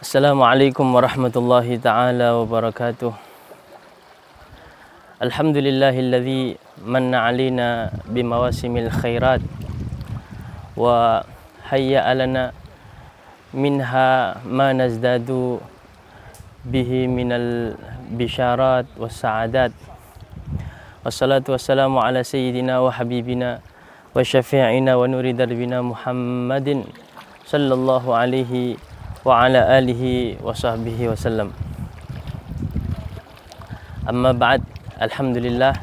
Assalamualaikum warahmatullahi ta'ala wabarakatuh. Alhamdulillahilladzi manna alina bimawasimil khairat wa hayya'a lana minha ma nazdadu bihi minal bisyarat was sa'adat. Wassalatu wassalamu ala sayyidina wa habibina wa syafi'ina wa nuri darbina Muhammadin sallallahu alaihi wa ala alihi wa sahbihi wasallam. Amma ba'd, alhamdulillah,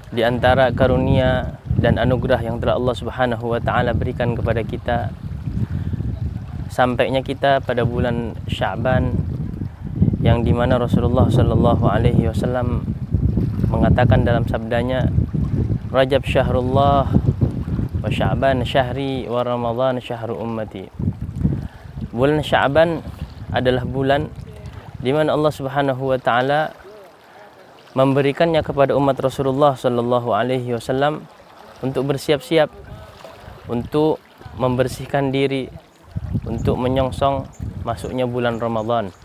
di antara karunia dan anugerah yang telah Allah Subhanahu wa taala berikan kepada kita, sampainya kita pada bulan Sya'ban yang dimana Rasulullah sallallahu alaihi wasallam mengatakan dalam sabdanya, Rajab syahrullah wa Sya'ban syahri wa Ramadan syahru ummati. Bulan Sya'ban adalah bulan di mana Allah Subhanahu wa taala memberikannya kepada umat Rasulullah sallallahu alaihi wasallam untuk bersiap-siap, untuk membersihkan diri, untuk menyongsong masuknya bulan Ramadan.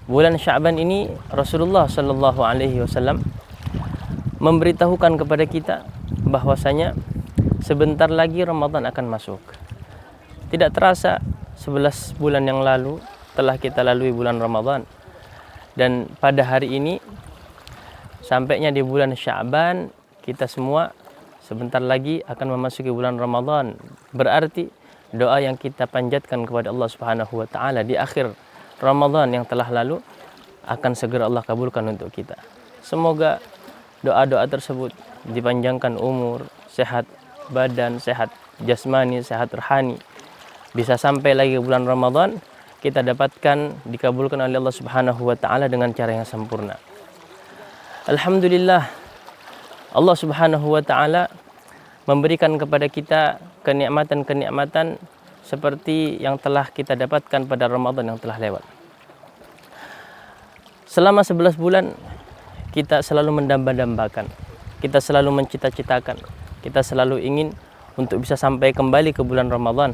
Bulan Sya'ban ini Rasulullah sallallahu alaihi wasallam memberitahukan kepada kita bahwasanya sebentar lagi Ramadan akan masuk. Tidak terasa 11 bulan yang lalu telah kita lalui bulan Ramadan, dan pada hari ini sampainya di bulan Sya'ban, kita semua sebentar lagi akan memasuki bulan Ramadan. Berarti doa yang kita panjatkan kepada Allah Subhanahu wa taala di akhir Ramadan yang telah lalu akan segera Allah kabulkan untuk kita. Semoga doa-doa tersebut dipanjangkan umur, sehat badan, sehat jasmani, sehat rohani, bisa sampai lagi bulan Ramadan kita dapatkan dikabulkan oleh Allah Subhanahu wa taala dengan cara yang sempurna. Alhamdulillah, Allah Subhanahu wa taala memberikan kepada kita kenikmatan-kenikmatan seperti yang telah kita dapatkan pada Ramadan yang telah lewat. Selama 11 bulan kita selalu mendamba-dambakan, kita selalu mencita-citakan, kita selalu ingin untuk bisa sampai kembali ke bulan Ramadan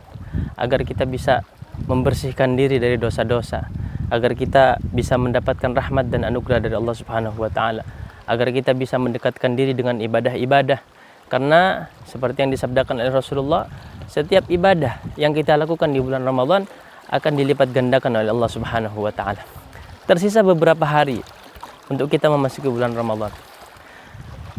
agar kita bisa membersihkan diri dari dosa-dosa, agar kita bisa mendapatkan rahmat dan anugerah dari Allah Subhanahu wa taala, agar kita bisa mendekatkan diri dengan ibadah-ibadah. Karena seperti yang disabdakan oleh Rasulullah, setiap ibadah yang kita lakukan di bulan Ramadan akan dilipat gandakan oleh Allah Subhanahu wa taala. Tersisa beberapa hari untuk kita memasuki bulan Ramadan.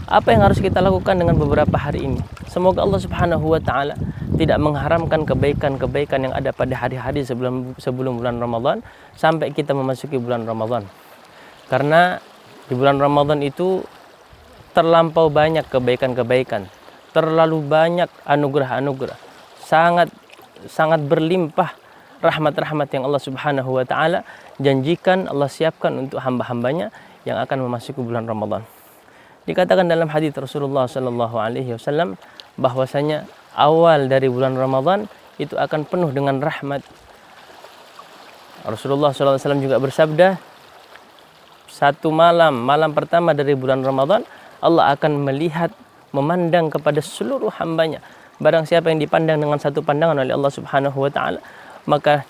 Apa yang harus kita lakukan dengan beberapa hari ini? Semoga Allah Subhanahu wa taala tidak mengharamkan kebaikan-kebaikan yang ada pada hari-hari sebelum bulan Ramadan sampai kita memasuki bulan Ramadan. Karena di bulan Ramadan itu terlampau banyak kebaikan-kebaikan, terlalu banyak anugerah-anugerah, sangat berlimpah rahmat-rahmat yang Allah Subhanahu wa taala janjikan, Allah siapkan untuk hamba-hambanya yang akan memasuki bulan Ramadan. Dikatakan dalam hadis Rasulullah sallallahu alaihi wasallam bahwasanya awal dari bulan Ramadan itu akan penuh dengan rahmat. Rasulullah sallallahu alaihi wasallam juga bersabda, satu malam pertama dari bulan Ramadan Allah akan melihat, memandang kepada seluruh hambanya. Barang siapa yang dipandang dengan satu pandangan oleh Allah Subhanahu wa taala, maka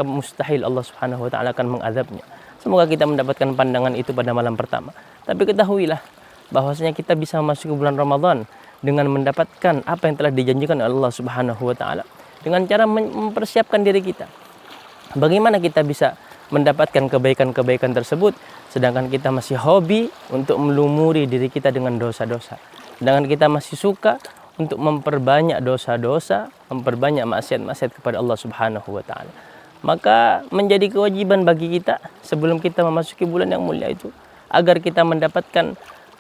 mustahil Allah Subhanahu wa taala akan mengazabnya. Semoga kita mendapatkan pandangan itu pada malam pertama. Tapi ketahuilah bahwasanya kita bisa memasuki bulan Ramadan dengan mendapatkan apa yang telah dijanjikan oleh Allah Subhanahu wa taala dengan cara mempersiapkan diri kita. Bagaimana kita bisa mendapatkan kebaikan-kebaikan tersebut sedangkan kita masih hobi untuk melumuri diri kita dengan dosa-dosa. Sedangkan kita masih suka untuk memperbanyak dosa-dosa, memperbanyak maksiat-maksiat kepada Allah Subhanahu wa taala. Maka menjadi kewajiban bagi kita sebelum kita memasuki bulan yang mulia itu agar kita mendapatkan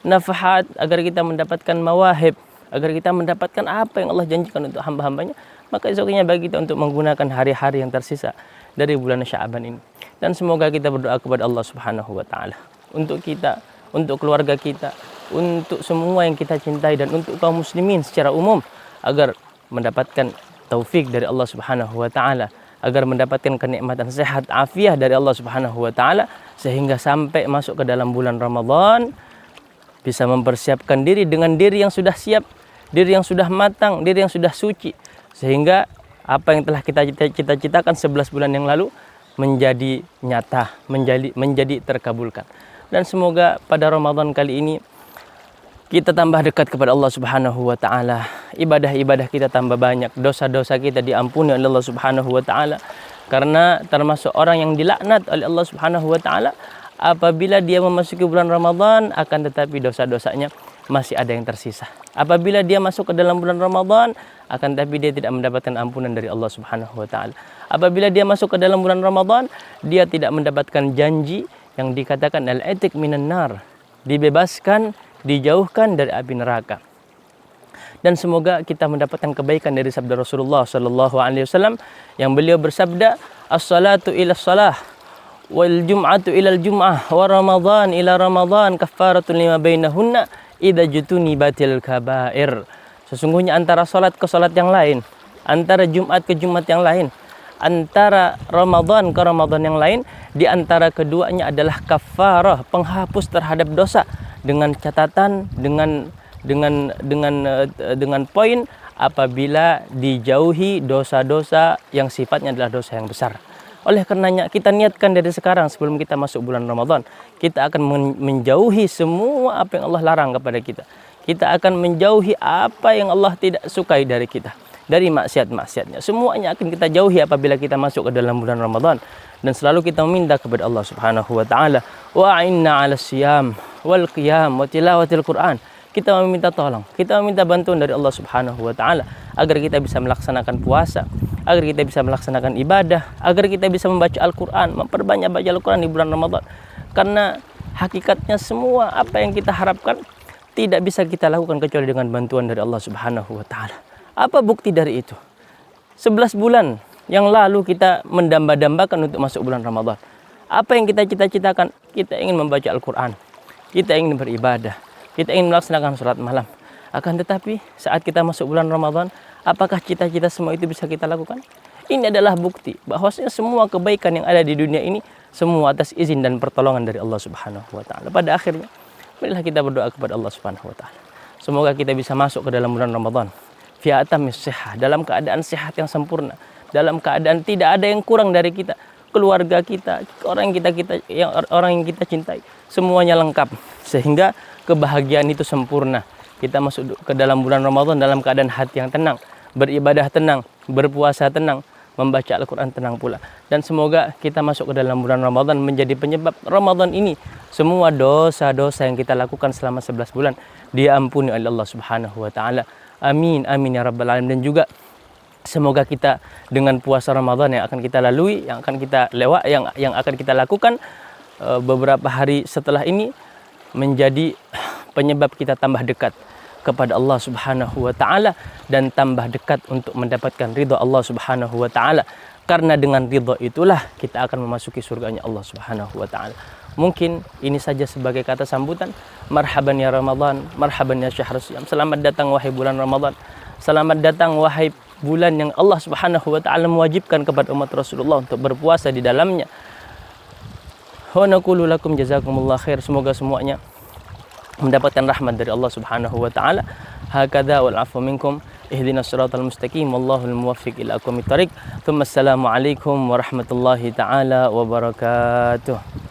nafahat, agar kita mendapatkan mawahib, agar kita mendapatkan apa yang Allah janjikan untuk hamba-hambanya, maka esoknya bagi kita untuk menggunakan hari-hari yang tersisa dari bulan Sya'ban ini. Dan semoga kita berdoa kepada Allah Subhanahu wa taala untuk kita, untuk keluarga kita, untuk semua yang kita cintai, dan untuk kaum muslimin secara umum agar mendapatkan taufik dari Allah Subhanahu wa taala, agar mendapatkan kenikmatan sehat afiah dari Allah Subhanahu wa taala, sehingga sampai masuk ke dalam bulan Ramadan bisa mempersiapkan diri dengan diri yang sudah siap, diri yang sudah matang, diri yang sudah suci, sehingga Apa yang telah kita cita-citakan 11 bulan yang lalu menjadi nyata, menjadi terkabulkan. Dan semoga pada Ramadan kali ini kita tambah dekat kepada Allah Subhanahu wa taala. Ibadah-ibadah kita tambah banyak, dosa-dosa kita diampuni oleh Allah Subhanahu wa taala. Karena termasuk orang yang dilaknat oleh Allah Subhanahu wa taala apabila dia memasuki bulan Ramadan, akan tetapi dosa-dosanya masih ada yang tersisa. Apabila dia masuk ke dalam bulan Ramadan, akan tetapi dia tidak mendapatkan ampunan dari Allah Subhanahu wa taala. Apabila dia masuk ke dalam bulan Ramadan, dia tidak mendapatkan janji yang dikatakan al-'itq minan nar, dibebaskan, dijauhkan dari api neraka. Dan semoga kita mendapatkan kebaikan dari sabda Rasulullah sallallahu alaihi wasallam yang beliau bersabda, as-salatu ila salah wal jum'atu ila al-jum'ah wa ramadan ila ramadan kaffaratun lima bainahunna idza jutuni batil kabair. Sesungguhnya antara salat ke salat yang lain, antara Jumat ke Jumat yang lain, antara Ramadan ke Ramadan yang lain, di antara keduanya adalah kafarah, penghapus terhadap dosa, dengan catatan, dengan poin apabila dijauhi dosa-dosa yang sifatnya adalah dosa yang besar. Oleh karenanya kita niatkan dari sekarang sebelum kita masuk bulan Ramadan, kita akan menjauhi semua apa yang Allah larang kepada kita. Kita akan menjauhi apa yang Allah tidak sukai dari kita, dari maksiat-maksiatnya. Semuanya akan kita jauhi apabila kita masuk ke dalam bulan Ramadan. Dan selalu kita meminta kepada Allah Subhanahu wa taala, wa'inna 'alas siyam wal qiyam wa tilawatil Qur'an. Kita meminta tolong, kita meminta bantuan dari Allah Subhanahu wa taala agar kita bisa melaksanakan puasa, agar kita bisa melaksanakan ibadah, agar kita bisa membaca Al-Qur'an, memperbanyak baca Al-Qur'an di bulan Ramadan. Karena hakikatnya semua apa yang kita harapkan tidak bisa kita lakukan kecuali dengan bantuan dari Allah Subhanahu wa taala. Apa bukti dari itu? 11 bulan yang lalu kita mendamba-dambakan untuk masuk bulan Ramadan. Apa yang kita cita-citakan? Kita ingin membaca Al-Qur'an, kita ingin beribadah, kita ingin melaksanakan sholat malam. Akan tetapi saat kita masuk bulan Ramadan, apakah cita-cita semua itu bisa kita lakukan? Ini adalah bukti bahwasanya semua kebaikan yang ada di dunia ini semua atas izin dan pertolongan dari Allah Subhanahu wa taala. Pada akhirnya, marilah kita berdoa kepada Allah Subhanahu wa taala. Semoga kita bisa masuk ke dalam bulan Ramadan fi atamis sihah, dalam keadaan sehat yang sempurna, dalam keadaan tidak ada yang kurang dari kita, keluarga kita, orang yang kita cintai, semuanya lengkap sehingga kebahagiaan itu sempurna. Kita masuk ke dalam bulan Ramadan dalam keadaan hati yang tenang, beribadah tenang, berpuasa tenang, membaca Al-Quran tenang pula. Dan semoga kita masuk ke dalam bulan Ramadan menjadi penyebab Ramadan ini semua dosa-dosa yang kita lakukan selama 11 bulan diampuni oleh Allah Subhanahu wa taala. Amin amin ya rabbal alamin. Dan juga semoga kita dengan puasa Ramadan yang akan kita lalui, yang akan kita yang akan kita lakukan beberapa hari setelah ini menjadi penyebab kita tambah dekat kepada Allah Subhanahu wa taala dan tambah dekat untuk mendapatkan ridha Allah Subhanahu wa taala. Karena dengan ridha itulah kita akan memasuki surganya Allah Subhanahu wa taala. Mungkin ini saja sebagai kata sambutan. Marhaban ya Ramadan, marhaban ya syahrul siyam. Selamat datang wahai bulan Ramadan. Selamat datang wahai bulan yang Allah Subhanahu wa taala mewajibkan kepada umat Rasulullah untuk berpuasa di dalamnya. Wa naqulu lakum jazakumullah khair. Semoga semuanya mendapatkan rahmat dari Allah Subhanahu wa taala. Hakadha wal afu minkum. Ihdinas siratal mustaqim. Wallahul muwaffiq ila aqwamit thariq. Tsumma assalamu alaikum warahmatullahi taala wabarakatuh.